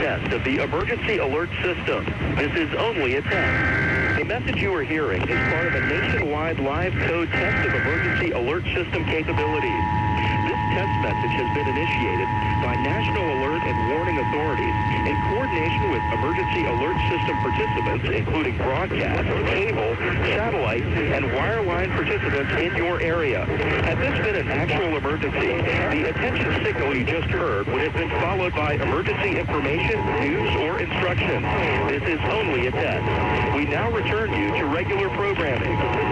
test of the emergency alert system. This is only a test. The message you are hearing is part of a nationwide live code test of emergency alert system capabilities. This test message has been initiated by National Alert and Warning Authorities in coordination with emergency alert system participants, including broadcast, cable, satellite, and wireline participants in your area. Had this been an actual emergency, the attention signal you just heard would have been followed by emergency information, news, or instructions. This is only a test. We now return you to regular programming.